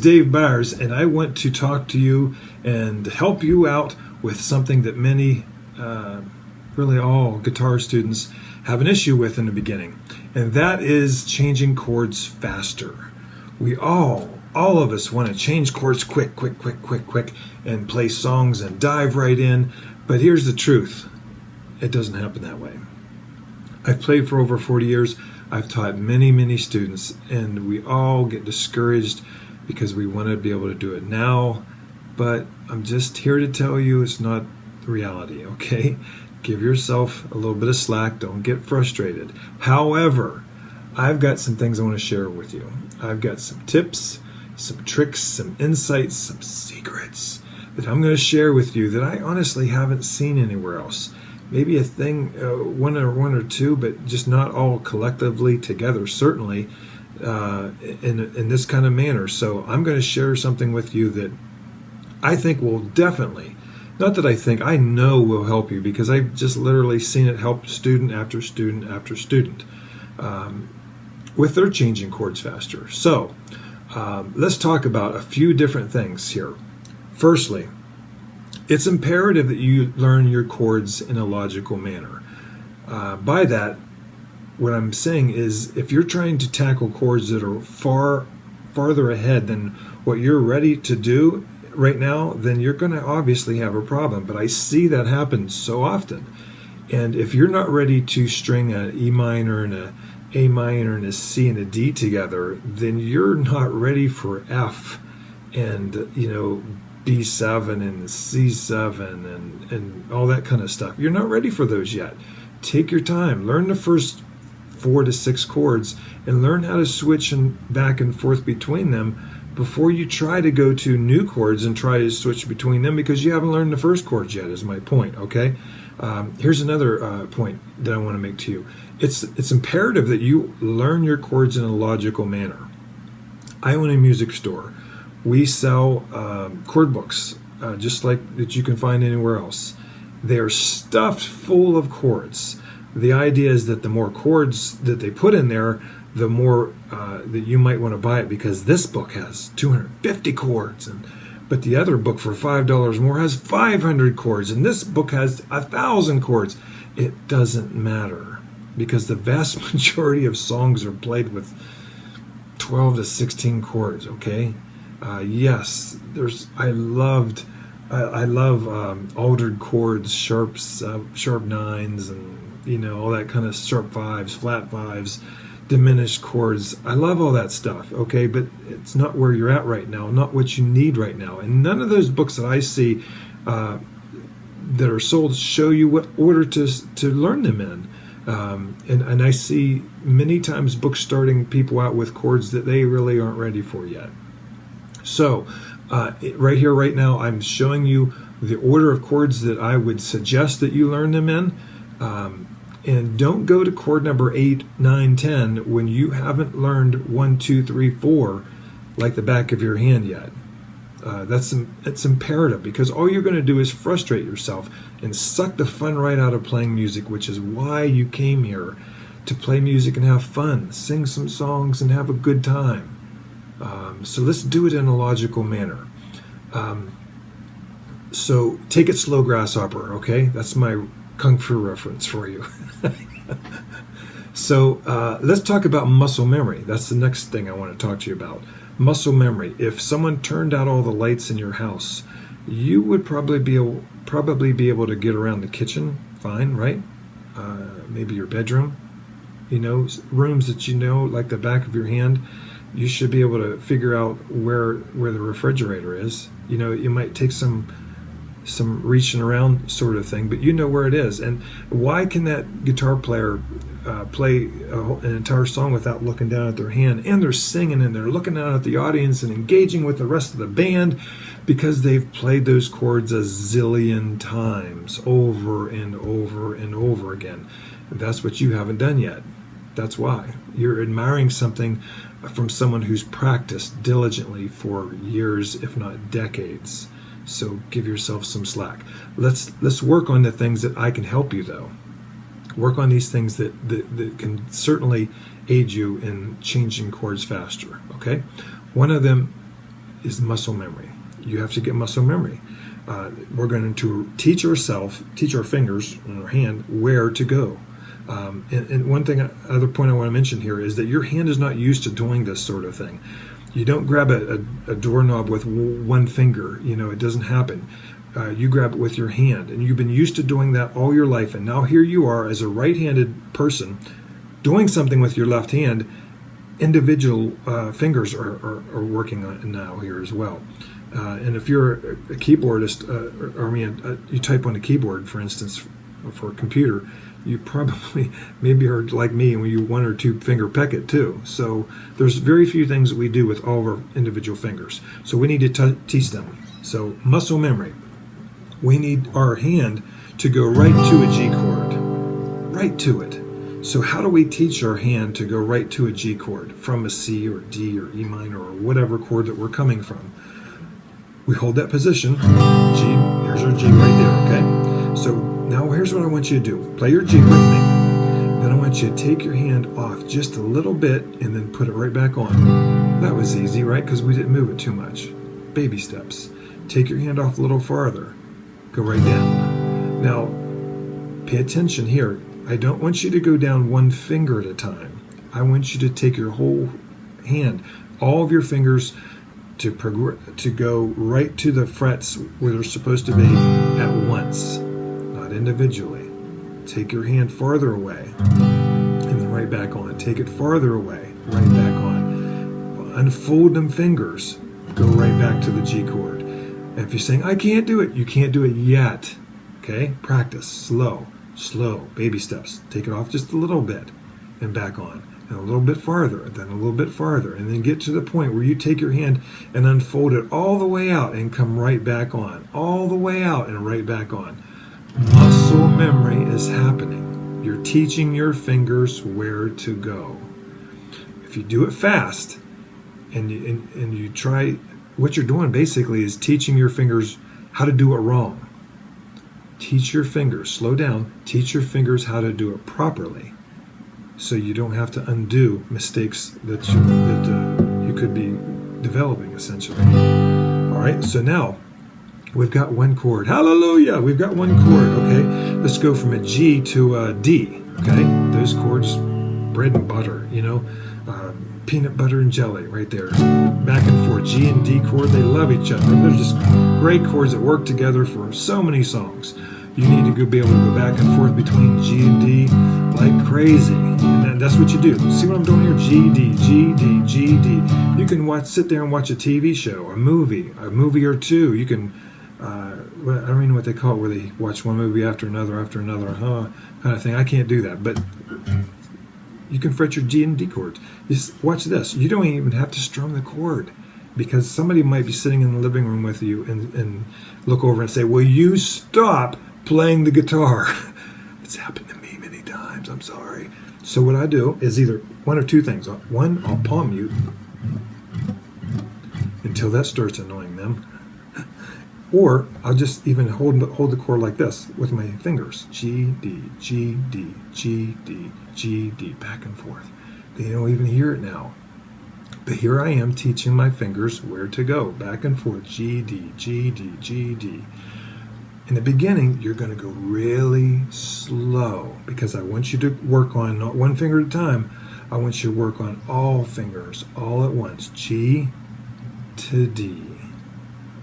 Dave Byers, and I want to talk to you and help you out with something that many, really all guitar students have an issue with in the beginning, and that is changing chords faster. We all of us want to change chords quick, and play songs and dive right in, but here's the truth. It doesn't happen that way. I've played for over 40 years. I've taught many students, and we all get discouraged because we want to be able to do it now, but I'm just here to tell you it's not the reality, okay? Give yourself a little bit of slack. Don't get frustrated. However, I've got some things I want to share with you. I've got some tips, some tricks, some insights, some secrets that I'm going to share with you that I honestly haven't seen anywhere else. Maybe a thing, one or two, but just not all collectively together, certainly in this kind of manner. So I'm going to share something with you that I think will definitely, not that I think, I know will help you, because I've just literally seen it help student after student after student with their changing chords faster. So let's talk about a few different things here. Firstly, it's imperative that you learn your chords in a logical manner. By that, what I'm saying is, if you're trying to tackle chords that are farther ahead than what you're ready to do right now, then you're going to obviously have a problem. But I see that happen so often. And if you're not ready to string an E minor and a A minor and a C and a D together, then you're not ready for F and, B7 and C7 and all that kind of stuff. You're not ready for those yet. Take your time. Learn the first 4 to 6 chords and learn how to switch back and forth between them before you try to go to new chords and try to switch between them, because you haven't learned the first chords yet, is my point, okay? Here's another point that I want to make to you. It's imperative that you learn your chords in a logical manner. I own a music store. We sell chord books, just like that you can find anywhere else. They're stuffed full of chords. The idea is that the more chords that they put in there, the more that you might want to buy it, because this book has 250 chords, but the other book for $5 more has 500 chords, and this book has 1,000 chords. It doesn't matter, because the vast majority of songs are played with 12 to 16 chords, okay? Yes, I love altered chords, sharp nines, and all that kind of sharp fives, flat fives, diminished chords. I love all that stuff, okay? But it's not where you're at right now, not what you need right now. And none of those books that I see that are sold show you what order to learn them in. And I see many times books starting people out with chords that they really aren't ready for yet. So right here, right now, I'm showing you the order of chords that I would suggest that you learn them in. And don't go to chord number 8, 9, 10 when you haven't learned 1, 2, 3, 4 like the back of your hand yet. It's imperative, because all you're going to do is frustrate yourself and suck the fun right out of playing music, which is why you came here, to play music and have fun, sing some songs and have a good time. So let's do it in a logical manner. So take it slow, grasshopper, okay? That's my Kung Fu reference for you. So let's talk about muscle memory. That's the next thing I want to talk to you about. Muscle memory. If someone turned out all the lights in your house, you would probably be able to get around the kitchen fine, right? Maybe your bedroom, rooms that like the back of your hand. You should be able to figure out where the refrigerator is. You might take some reaching around sort of thing, but you know where it is. And why can that guitar player play an entire song without looking down at their hand? And they're singing and they're looking out at the audience and engaging with the rest of the band, because they've played those chords a zillion times over and over and over again. And that's what you haven't done yet. That's why. You're admiring something from someone who's practiced diligently for years, if not decades. So give yourself some slack. Let's work on the things that I can help you, though. Work on these things that can certainly aid you in changing chords faster, okay? One of them is muscle memory. You have to get muscle memory. We're going to teach our fingers and our hand where to go. And one thing, other point I want to mention here is that your hand is not used to doing this sort of thing. You don't grab a doorknob with one finger. It doesn't happen. You grab it with your hand, and you've been used to doing that all your life. And now here you are as a right-handed person doing something with your left hand. Individual fingers are working on it now here as well. And if you're a keyboardist, you type on a keyboard, for instance, for a computer, you probably maybe are like me and you one or two finger peck it too. So there's very few things that we do with all of our individual fingers. So we need to teach them. So muscle memory. We need our hand to go right to a G chord, right to it. So how do we teach our hand to go right to a G chord from a C or D or E minor or whatever chord that we're coming from? We hold that position, G, here's our G right there, okay? So now here's what I want you to do. Play your G with me. Then I want you to take your hand off just a little bit and then put it right back on. That was easy, right? Because we didn't move it too much. Baby steps. Take your hand off a little farther. Go right down. Now, pay attention here. I don't want you to go down one finger at a time. I want you to take your whole hand, all of your fingers, to go right to the frets where they're supposed to be at once, not individually. Take your hand farther away, and then right back on. Take it farther away, right back on. Unfold them fingers. Go right back to the G chord. And if you're saying, I can't do it, you can't do it yet. Okay? Practice. Slow, baby steps. Take it off just a little bit and back on. And a little bit farther, then a little bit farther. And then get to the point where you take your hand and unfold it all the way out and come right back on. All the way out and right back on. Muscle memory is happening. You're teaching your fingers where to go. If you do it fast and you try, what you're doing basically is teaching your fingers how to do it wrong. Teach your fingers, slow down, teach your fingers how to do it properly so you don't have to undo mistakes that you could be developing, essentially. All right, so now we've got one chord. Hallelujah! We've got one chord, okay? Let's go from a G to a D, okay? Those chords, bread and butter, peanut butter and jelly right there. Back and forth, G and D chord, they love each other. They're just great chords that work together for so many songs. You need to be able to go back and forth between G and D like crazy. And that's what you do. See what I'm doing here? G, D, G, D, G, D. You can sit there and watch a TV show, a movie or two. You can, I don't even know what they call it, where they watch one movie after another, kind of thing. I can't do that, but you can fret your G and D chords. Just watch this. You don't even have to strum the chord, because somebody might be sitting in the living room with you and look over and say, will you stop playing the guitar? It's happened to me many times. I'm sorry. So what I do is either one or two things. One, I'll palm mute until that starts annoying them. Or I'll just even hold the chord like this with my fingers. G, D, G, D, G, D, G, D, back and forth. They don't even hear it now. But here I am teaching my fingers where to go. Back and forth. G, D, G, D, G, D. In the beginning, you're going to go really slow, because I want you to work on not one finger at a time. I want you to work on all fingers all at once. G to D.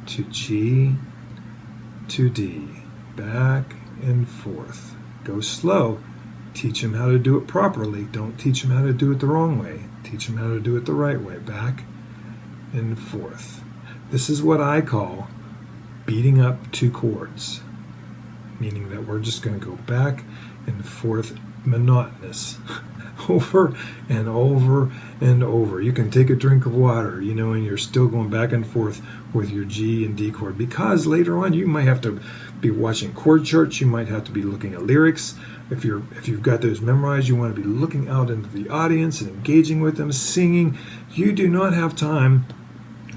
To G to D, back and forth. Go slow. Teach them how to do it properly. Don't teach them how to do it the wrong way. Teach them how to do it the right way. Back and forth. This is what I call beating up two chords, meaning that we're just going to go back and forth, monotonous, over and over and over. You can take a drink of water, and you're still going back and forth with your G and D chord, because later on you might have to be watching chord charts. You might have to be looking at lyrics. If you've got those memorized, you want to be looking out into the audience and engaging with them, singing. You do not have time.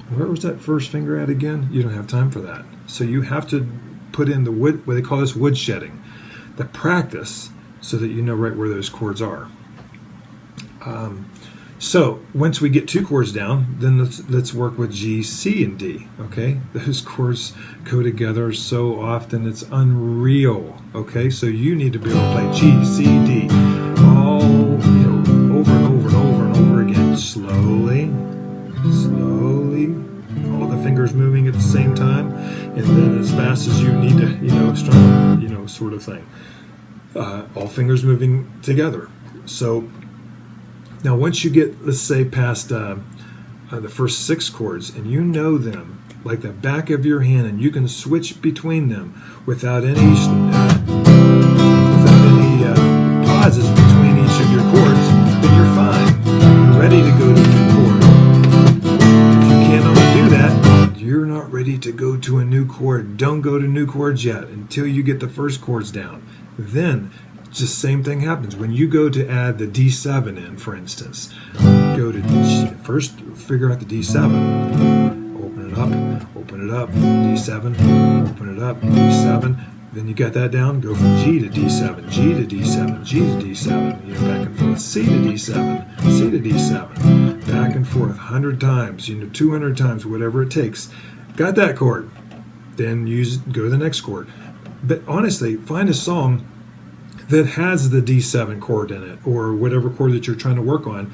Where was that first finger at again? You don't have time for that. So you have to put in the wood, what they call this wood shedding, the practice, so that you know right where those chords are. So once we get 2 chords down, then let's work with G, C, and D. Okay, those chords go together so often it's unreal. Okay, so you need to be able to play G, C, D, all over and over and over and over again, slowly, all the fingers moving at the same time, and then as fast as you need to, strum, sort of thing. All fingers moving together. So now once you get, let's say, past the first 6 chords, and you know them like the back of your hand, and you can switch between them without any pauses between each of your chords, then you're fine. You're ready to go to a new chord. If you cannot do that, you're not ready to go to a new chord. Don't go to new chords yet until you get the first chords down. Then just same thing happens when you go to add the D7 in, for instance. Go to first figure out the D7, open it up, D7, open it up, D7. Then you got that down, go from G to D7, G to D7, G to D7, back and forth, C to D7, C to D7, back and forth 100 times, 200 times, whatever it takes. Got that chord, then go to the next chord. But honestly, find a song that has the D7 chord in it, or whatever chord that you're trying to work on,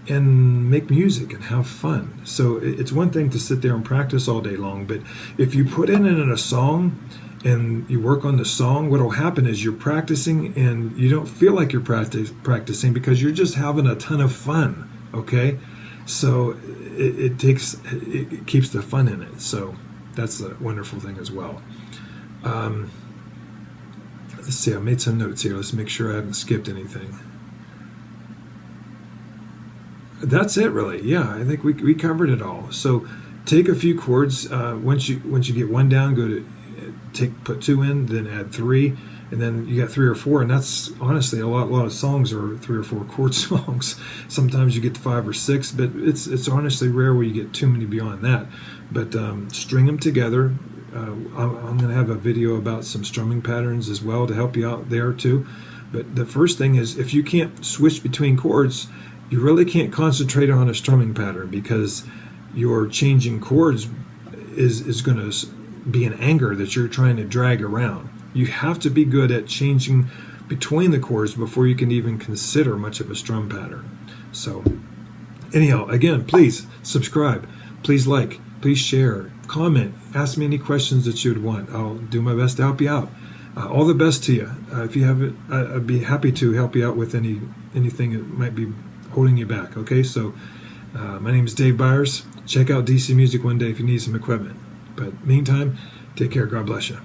and make music and have fun. So it's one thing to sit there and practice all day long, but if you put it in a song and you work on the song, what will happen is you're practicing and you don't feel like you're practicing because you're just having a ton of fun. Okay, so it keeps the fun in it. So that's a wonderful thing as well. Let's see, I made some notes here. Let's make sure I haven't skipped anything. That's it, really. Yeah, I think we covered it all. So take a few chords. Once you get one down, go to put 2 in, then add 3, and then you got 3 or 4. And that's honestly a lot of songs are 3 or 4 chord songs. Sometimes you get to 5 or 6, but it's honestly rare where you get too many beyond that. But string them together. I'm going to have a video about some strumming patterns as well to help you out there too. But the first thing is, if you can't switch between chords, you really can't concentrate on a strumming pattern, because your changing chords is going to be an anger that you're trying to drag around. You have to be good at changing between the chords before you can even consider much of a strum pattern. So anyhow, again, please subscribe, please like, please share, comment, ask me any questions that you'd want. I'll do my best to help you out. All the best to you. If you have it, I'd be happy to help you out with anything that might be holding you back. Okay, so my name is Dave Byers. Check out DC Music one day if you need some equipment. But meantime, take care. God bless you.